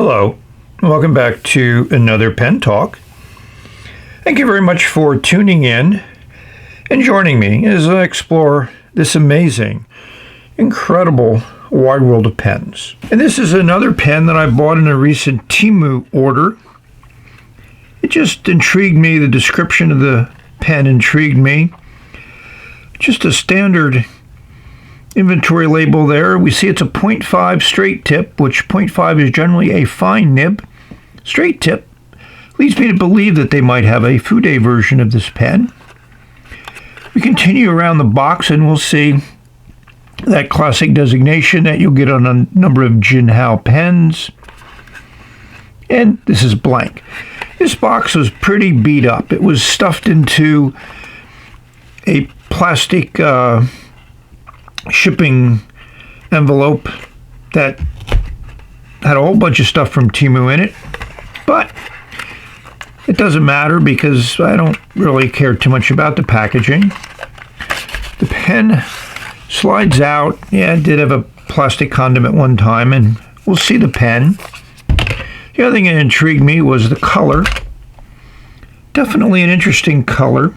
Hello, and welcome back to another Pen Talk. Thank you very much for tuning in and joining me as I explore this amazing, incredible wide world of pens. And this is another pen that I bought in a recent Temu order. It just intrigued me. The description of the pen intrigued me. Just a standard inventory label there. We see it's a 0.5 straight tip, which 0.5 is generally a fine nib. Straight tip leads me to believe that they might have a Fude version of this pen. We continue around the box and we'll see that classic designation that you'll get on a number of Jinhao pens. And this is blank. This box was pretty beat up. It was stuffed into a plastic shipping envelope that had a whole bunch of stuff from Temu in it, but it doesn't matter because I don't really care too much about the packaging. The pen slides out. Yeah, it did have a plastic condom at one time, and we'll see the pen. The other thing that intrigued me was the color. Definitely an interesting color.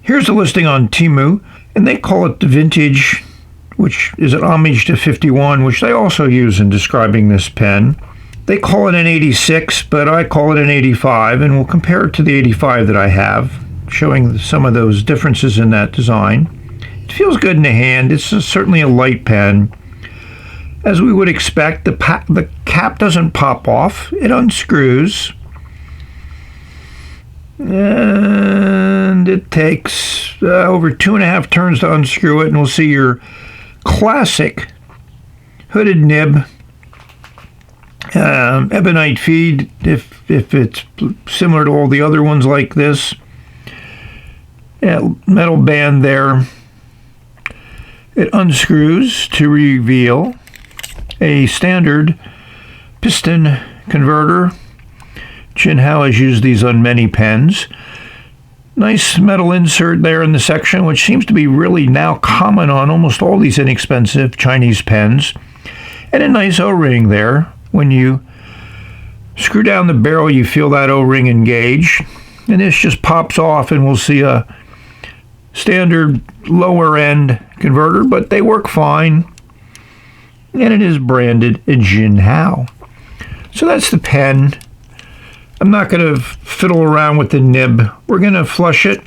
Here's the listing on Temu, and they call it the vintage, which is an homage to 51, which they also use in describing this pen. They call it an 86, but I call it an 85, and we'll compare it to the 85 that I have, showing some of those differences in that design. It feels good in the hand. It's certainly a light pen. As we would expect, the cap doesn't pop off. It unscrews. And it takes over 2.5 turns to unscrew it, and we'll see your classic hooded nib, ebonite feed if it's similar to all the other ones like this. Yeah, metal band there. It unscrews to reveal a standard piston converter. Jinhao has used these on many pens. Nice metal insert there in the section, which seems to be really now common on almost all these inexpensive Chinese pens. And a nice O-ring there. When you screw down the barrel, you feel that O-ring engage. And this just pops off, and we'll see a standard lower end converter, but they work fine. And it is branded Jinhao. So that's the pen. I'm not going to fiddle around with the nib. We're going to flush it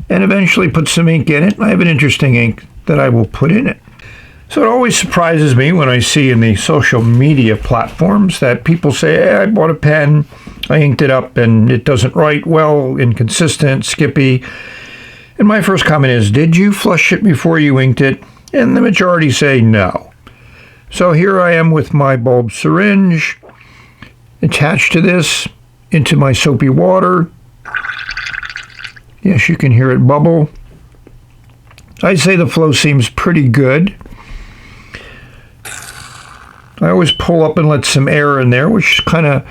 and eventually put some ink in it. I have an interesting ink that I will put in it. So it always surprises me when I see in the social media platforms that people say, hey, I bought a pen, I inked it up, and it doesn't write well, inconsistent, skippy. And my first comment is, did you flush it before you inked it? And the majority say no. So here I am with my bulb syringe attached to this into my soapy water. Yes, you can hear it bubble. I'd say the flow seems pretty good. I always pull up and let some air in there, which kind of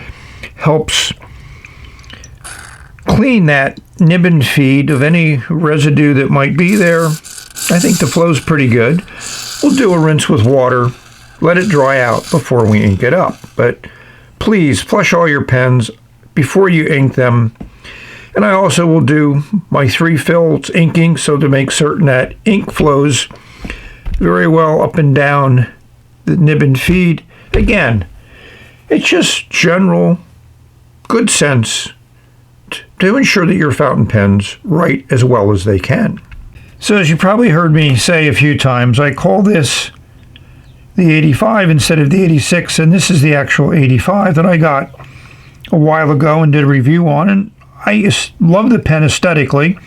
helps clean that nib and feed of any residue that might be there. I think the flow's pretty good. We'll do a rinse with water, let it dry out before we ink it up. But please flush all your pens before you ink them. And I also will do my 3 fills inking, so to make certain that ink flows very well up and down the nib and feed. Again, it's just general good sense to ensure that your fountain pens write as well as they can. So as you probably heard me say a few times, I call this the 85 instead of the 86, and this is the actual 85 that I got a while ago and did a review on, and I just love the pen aesthetically.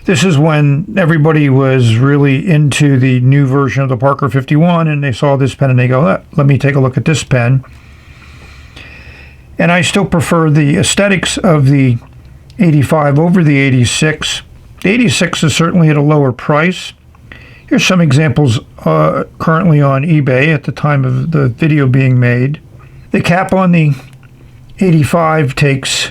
This is when everybody was really into the new version of the Parker 51, and they saw this pen and they go, let me take a look at this pen. And I still prefer the aesthetics of the 85 over the 86. The 86 is certainly at a lower price. Here's some examples currently on eBay at the time of the video being made. The cap on the 85 takes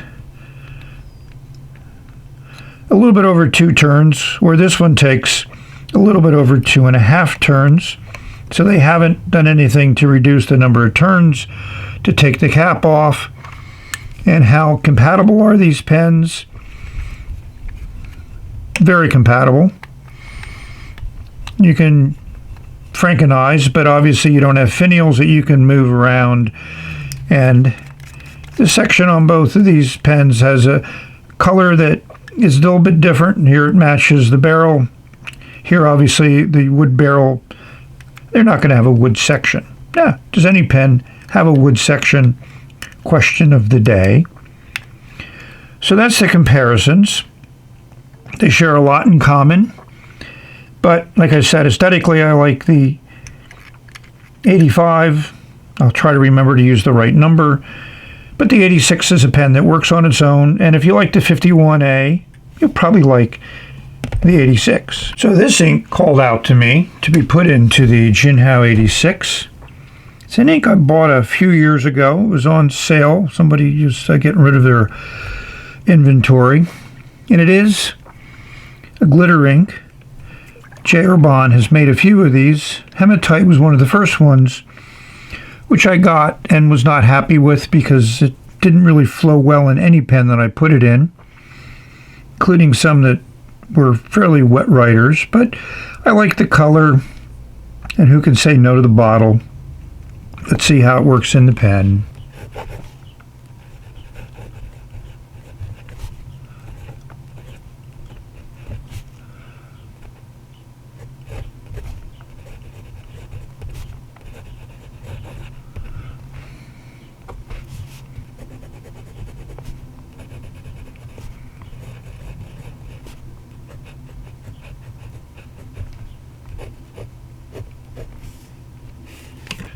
a little bit over 2 turns, where this one takes a little bit over 2.5 turns. So they haven't done anything to reduce the number of turns to take the cap off. And how compatible are these pens? Very compatible. You can frankenize, but obviously you don't have finials that you can move around. And the section on both of these pens has a color that is a little bit different. Here it matches the barrel. Here, obviously, the wood barrel, they're not going to have a wood section. Yeah, does any pen have a wood section? Question of the day. So that's the comparisons. They share a lot in common. But like I said, aesthetically, I like the 85. I'll try to remember to use the right number. But the 86 is a pen that works on its own. And if you like the 51A, you'll probably like the 86. So this ink called out to me to be put into the Jinhao 86. It's an ink I bought a few years ago. It was on sale. Somebody was getting rid of their inventory. And it is a glitter ink. J. Urban has made a few of these. Hematite was one of the first ones, which I got and was not happy with because it didn't really flow well in any pen that I put it in, including some that were fairly wet writers. But I like the color, and who can say no to the bottle? Let's see how it works in the pen.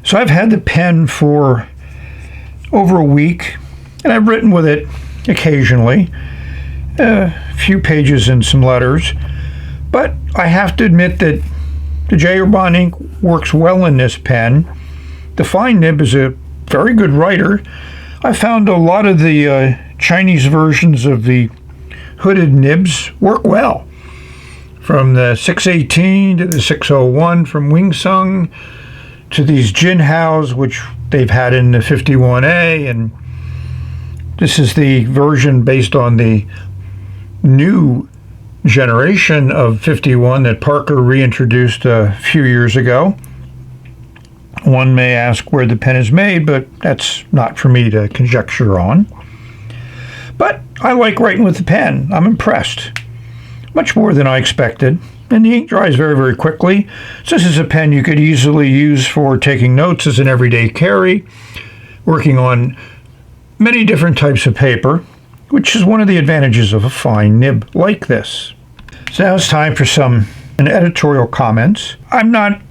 So I've had the pen for over a week, and I've written with it occasionally, a few pages and some letters. But I have to admit that the J. Urban ink works well in this pen. The fine nib is a very good writer. I found a lot of the Chinese versions of the hooded nibs work well. From the 618 to the 601 from Wing Sung, to these Jinhaos, which they've had in the 51A, and this is the version based on the new generation of 51 that Parker reintroduced a few years ago. One may ask where the pen is made, but that's not for me to conjecture on. But I like writing with the pen. I'm impressed. Much more than I expected. And the ink dries very, very quickly. So this is a pen you could easily use for taking notes as an everyday carry, working on many different types of paper, which is one of the advantages of a fine nib like this. So now it's time for some editorial comments. I'm not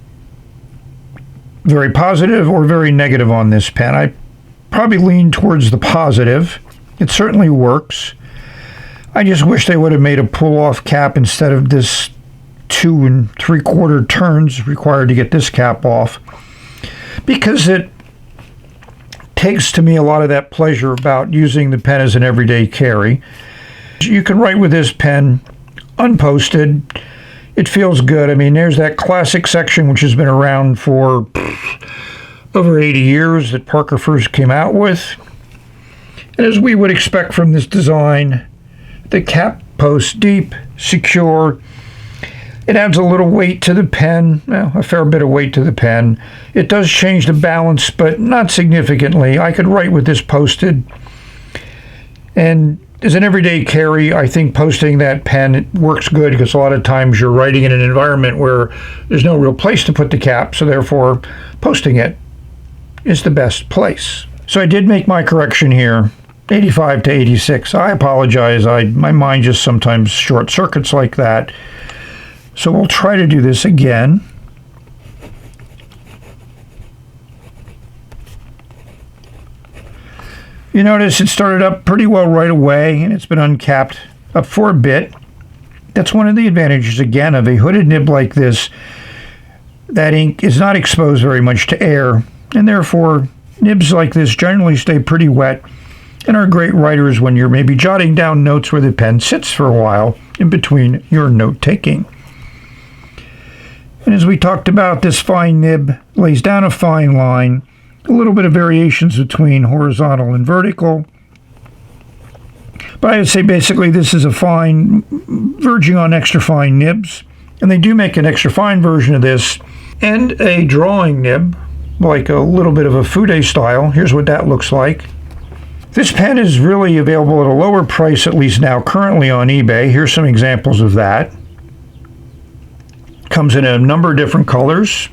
very positive or very negative on this pen. I probably lean towards the positive. It certainly works. I just wish they would have made a pull-off cap instead of this 2 3/4 turns required to get this cap off, because it takes to me a lot of that pleasure about using the pen as an everyday carry. You can write with this pen unposted. It feels good. I mean, there's that classic section which has been around for over 80 years that Parker first came out with. And as we would expect from this design, the cap posts deep, secure. It adds a little weight to the pen, well, a fair bit of weight to the pen. It does change the balance, but not significantly. I could write with this posted. And as an everyday carry, I think posting that pen, it works good because a lot of times you're writing in an environment where there's no real place to put the cap, so therefore posting it is the best place. So I did make my correction here, 85 to 86. I apologize. My mind just sometimes short circuits like that. So we'll try to do this again. You notice it started up pretty well right away, and it's been uncapped up for a bit. That's one of the advantages, again, of a hooded nib like this. That ink is not exposed very much to air, and therefore nibs like this generally stay pretty wet and are great writers when you're maybe jotting down notes where the pen sits for a while in between your note-taking. And as we talked about, this fine nib lays down a fine line, a little bit of variations between horizontal and vertical. But I would say basically this is a fine, verging on extra fine nibs. And they do make an extra fine version of this and a drawing nib, like a little bit of a fude style. Here's what that looks like. This pen is really available at a lower price, at least now currently on eBay. Here's some examples of that. Comes in a number of different colors,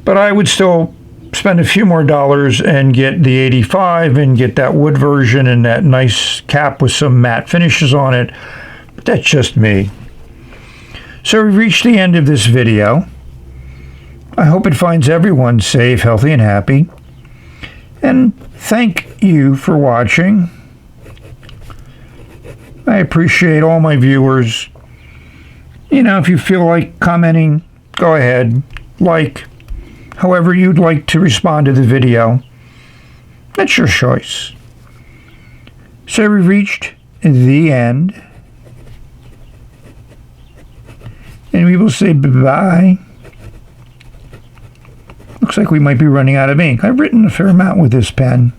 but I would still spend a few more dollars and get the 85 and get that wood version and that nice cap with some matte finishes on it. But that's just me. So we've reached the end of this video. I hope it finds everyone safe, healthy, and happy. And thank you for watching. I appreciate all my viewers. You know, if you feel like commenting, go ahead. Like, however you'd like to respond to the video. That's your choice. So we've reached the end. And we will say bye-bye. Looks like we might be running out of ink. I've written a fair amount with this pen.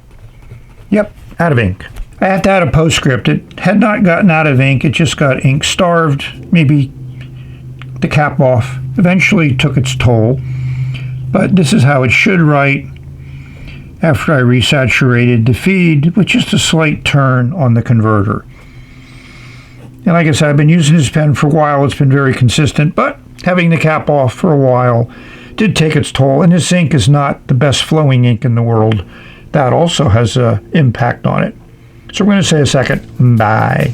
Yep, out of ink. I have to add a postscript. It had not gotten out of ink. It just got ink starved. Maybe the cap off. Eventually took its toll. But this is how it should write after I resaturated the feed with just a slight turn on the converter. And like I said, I've been using this pen for a while. It's been very consistent, but having the cap off for a while did take its toll. And this ink is not the best flowing ink in the world. That also has an impact on it. So we're going to say a second bye.